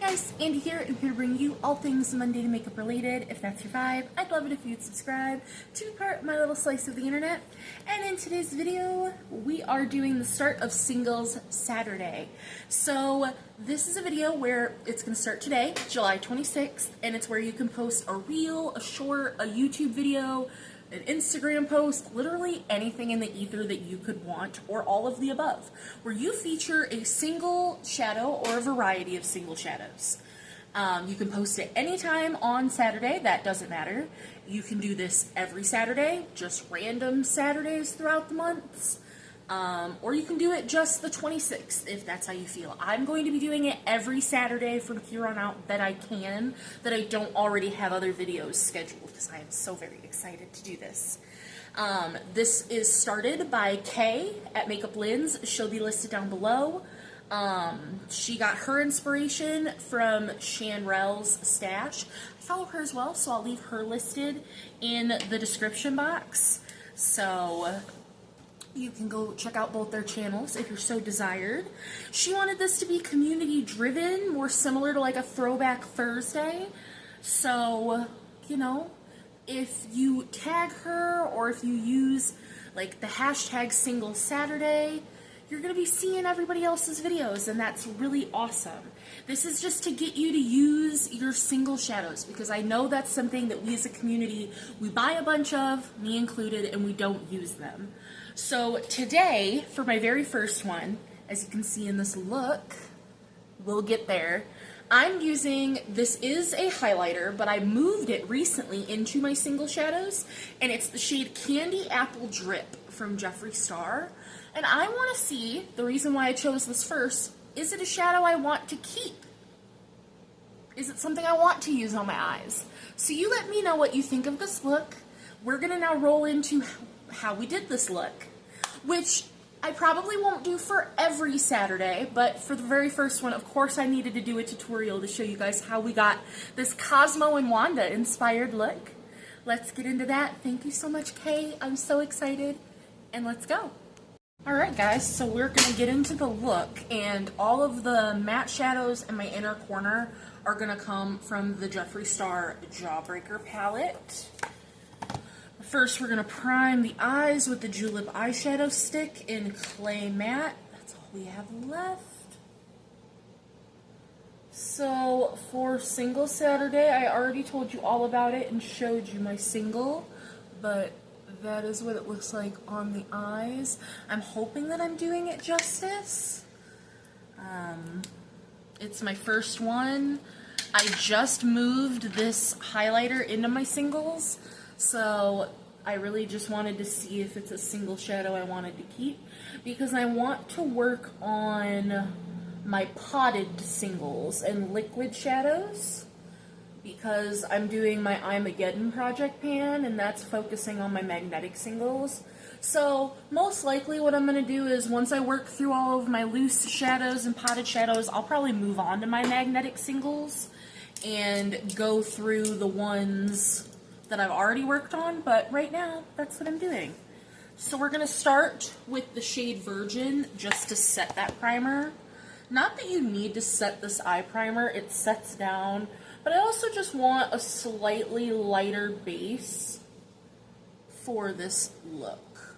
guys, Andy here. I'm here to bring you all things Monday to makeup related. If that's your vibe, I'd love it if you'd subscribe to be part of my little slice of the internet. And in today's video, we are doing the start of Singles Saturday. So this is a video where it's going to start today, July 26th, and it's where you can post a reel, a short, a YouTube video, an Instagram post, literally anything in the ether that you could want, or all of the above, where you feature a single shadow or a variety of single shadows. You can post it anytime on Saturday, that doesn't matter. You can do this every Saturday, just random Saturdays throughout the months, or you can do it just the 26th if that's how you feel. I'm going to be doing it every Saturday from here on out that I can, that I don't already have other videos scheduled, because I am so very excited to do this. This is started by Kay at Makeup Lens. She'll be listed down below. She got her inspiration from Chanrel's stash. I follow her as well, so I'll leave her listed in the description box. So you can go check out both their channels if you're so desired. She wanted this to be community driven, more similar to like a Throwback Thursday. So, you know, if you tag her or if you use like the hashtag Single Saturday, you're going to be seeing everybody else's videos, and that's really awesome. This is just to get you to use your single shadows, because I know that's something that we as a community, we buy a bunch of, me included, and we don't use them. So today, for my very first one, as you can see in this look, we'll get there, I'm using, this is a highlighter, but I moved it recently into my single shadows, and it's the shade Candy Apple Drip from Jeffree Star. And I want to see, the reason why I chose this first, is it a shadow I want to keep? Is it something I want to use on my eyes? So you let me know what you think of this look. We're going to now roll into how we did this look, which I probably won't do for every Saturday, but for the very first one, of course I needed to do a tutorial to show you guys how we got this Cosmo and Wanda inspired look. Let's get into that. Thank you so much, Kay. I'm so excited, and let's go. Alright guys, so we're going to get into the look, and all of the matte shadows in my inner corner are going to come from the Jeffree Star Jawbreaker palette. First, we're going to prime the eyes with the Julep eyeshadow stick in Clay Matte. That's all we have left. So, for Single Saturday, I already told you all about it and showed you my single, but that is what it looks like on the eyes. I'm hoping that I'm doing it justice. It's my first one. I just moved this highlighter into my singles, so I really just wanted to see if it's a single shadow I wanted to keep, because I want to work on my potted singles and liquid shadows, because I'm doing my Imageddon project pan, and that's focusing on my magnetic singles. So most likely what I'm going to do is, once I work through all of my loose shadows and potted shadows, I'll probably move on to my magnetic singles and go through the ones that I've already worked on, but right now that's what I'm doing. So we're going to start with the shade Virgin just to set that primer. Not that you need to set this eye primer, it sets down, but I also just want a slightly lighter base for this look.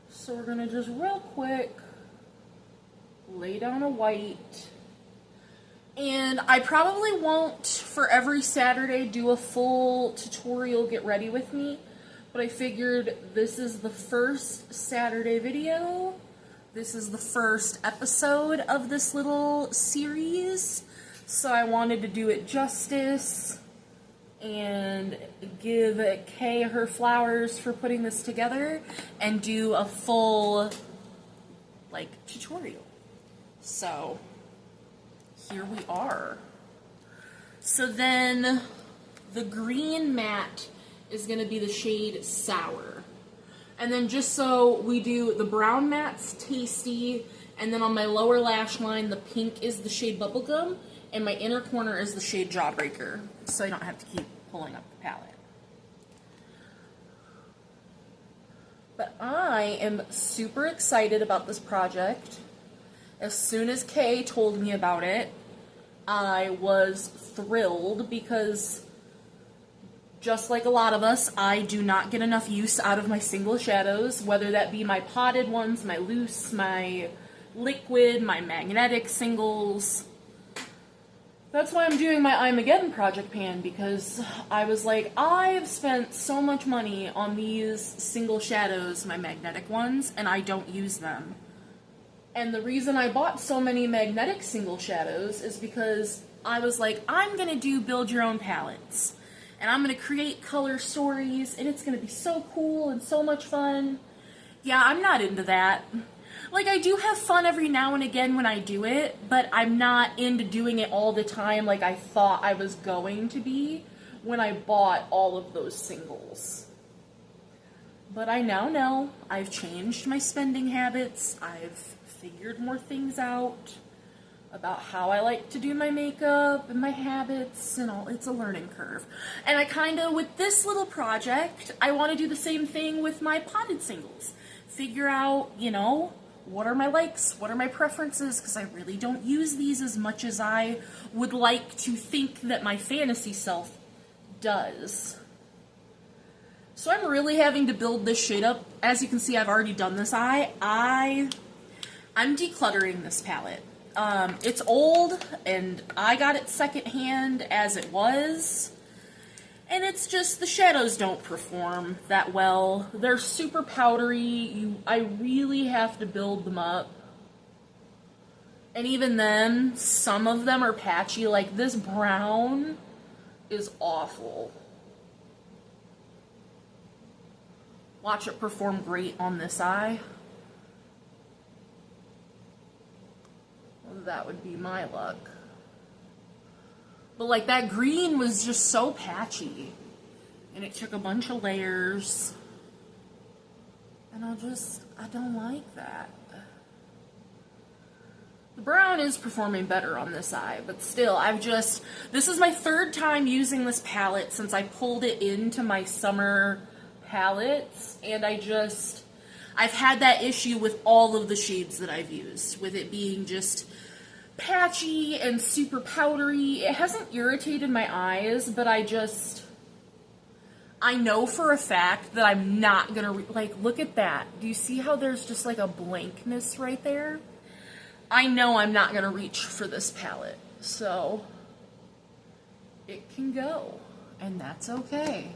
So we're going to just real quick lay down a white. And I probably won't, for every Saturday, do a full tutorial get ready with me, but I figured this is the first Saturday video. This is the first episode of this little series, so I wanted to do it justice and give Kay her flowers for putting this together and do a full, like, tutorial. So here we are. So then the green matte is going to be the shade Sour. And then just so we do, the brown matte's Tasty, and then on my lower lash line, the pink is the shade Bubblegum, and my inner corner is the shade Jawbreaker, so I don't have to keep pulling up the palette. But I am super excited about this project. As soon as Kay told me about it, I was thrilled because, just like a lot of us, I do not get enough use out of my single shadows, whether that be my potted ones, my loose, my liquid, my magnetic singles. That's why I'm doing my Imageddon project pan, because I was like, I've spent so much money on these single shadows, my magnetic ones, and I don't use them. And the reason I bought so many magnetic single shadows is because I was like, I'm gonna do build your own palettes. And I'm gonna create color stories, and it's gonna be so cool and so much fun. Yeah, I'm not into that. Like, I do have fun every now and again when I do it, but I'm not into doing it all the time like I thought I was going to be when I bought all of those singles. But I now know I've changed my spending habits. I've figured more things out about how I like to do my makeup and my habits and all. It's a learning curve. And I kind of, with this little project, I want to do the same thing with my potted singles. Figure out, you know, what are my likes, what are my preferences, because I really don't use these as much as I would like to think that my fantasy self does. So I'm really having to build this shade up. As you can see, I've already done this eye. I'm decluttering this palette. It's old, and I got it secondhand as it was, and it's just the shadows don't perform that well. They're super powdery. I really have to build them up, and even then, some of them are patchy. Like this brown is awful. Watch it perform great on this eye. That would be my luck. But like that green was just so patchy, and it took a bunch of layers, and I don't like that. The brown is performing better on this eye, but still, this is my third time using this palette since I pulled it into my summer palettes, and I've had that issue with all of the shades that I've used, with it being just patchy and super powdery. It hasn't irritated my eyes, but I know for a fact that I'm not gonna, like, look at that. Do you see how there's just like a blankness right there? I know I'm not gonna reach for this palette, so it can go, and that's okay.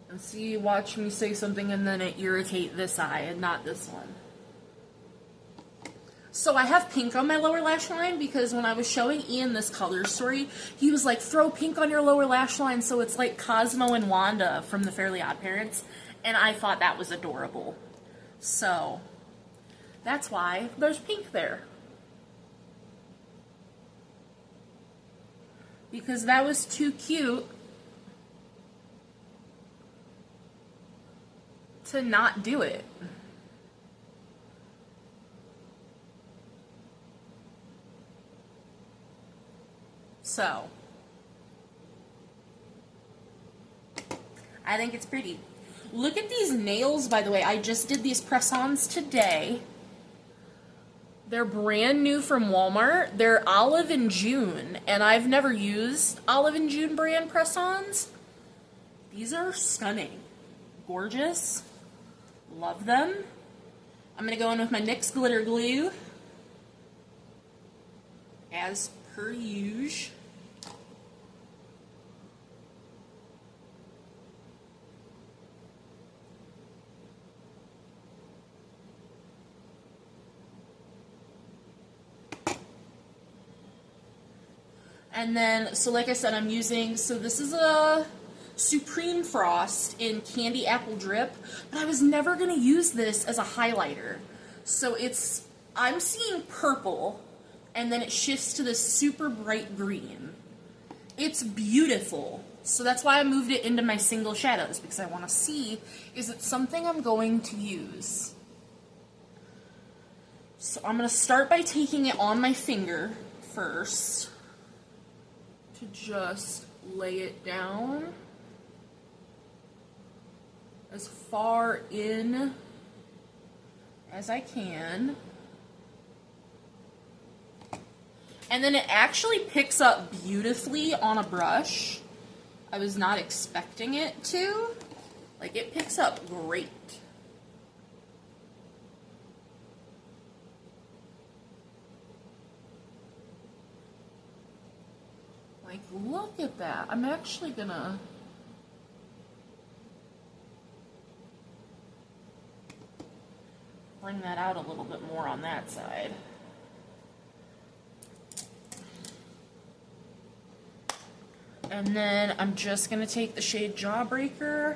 And see, watch me say something and then it irritate this eye and not this one. So I have pink on my lower lash line because when I was showing Ian this color story, he was like, throw pink on your lower lash line so it's like Cosmo and Wanda from the Fairly Odd Parents. And I thought that was adorable. So that's why there's pink there. Because that was too cute to not do it. So I think it's pretty. Look at these nails, by the way. I just did these press-ons today. They're brand new from Walmart. They're Olive and June, and I've never used Olive and June brand press-ons. These are stunning. Gorgeous. Love them. I'm going to go in with my NYX glitter glue, as per usual. And then, so like I said, I'm using, so this is a Supreme Frost in Candy Apple Drip, but I was never going to use this as a highlighter. So I'm seeing purple, and then it shifts to this super bright green. It's beautiful, So that's why I moved it into my single shadows, because I want to see, is it something I'm going to use? So I'm going to start by taking it on my finger first to just lay it down as far in as I can. And then it actually picks up beautifully on a brush. I was not expecting it to. Like, it picks up great. Like, look at that. I'm actually gonna bring that out a little bit more on that side. And then I'm just going to take the shade Jawbreaker,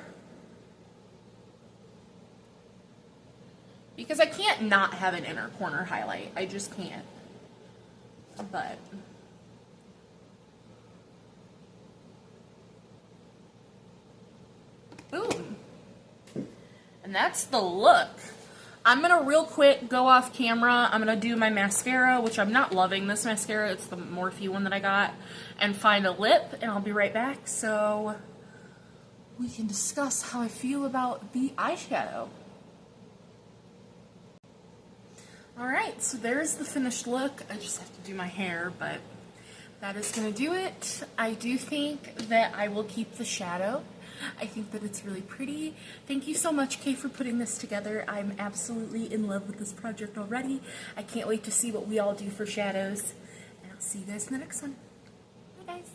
because I can't not have an inner corner highlight. I just can't. But boom. And that's the look. I'm going to real quick go off camera. I'm going to do my mascara, which I'm not loving this mascara. It's the Morphe one that I got. And find a lip, and I'll be right back so we can discuss how I feel about the eyeshadow. Alright, so there's the finished look. I just have to do my hair, but that is going to do it. I do think that I will keep the shadow. I think that it's really pretty. Thank you so much, Kay, for putting this together. I'm absolutely in love with this project already. I can't wait to see what we all do for shadows. And I'll see you guys in the next one. Bye, guys.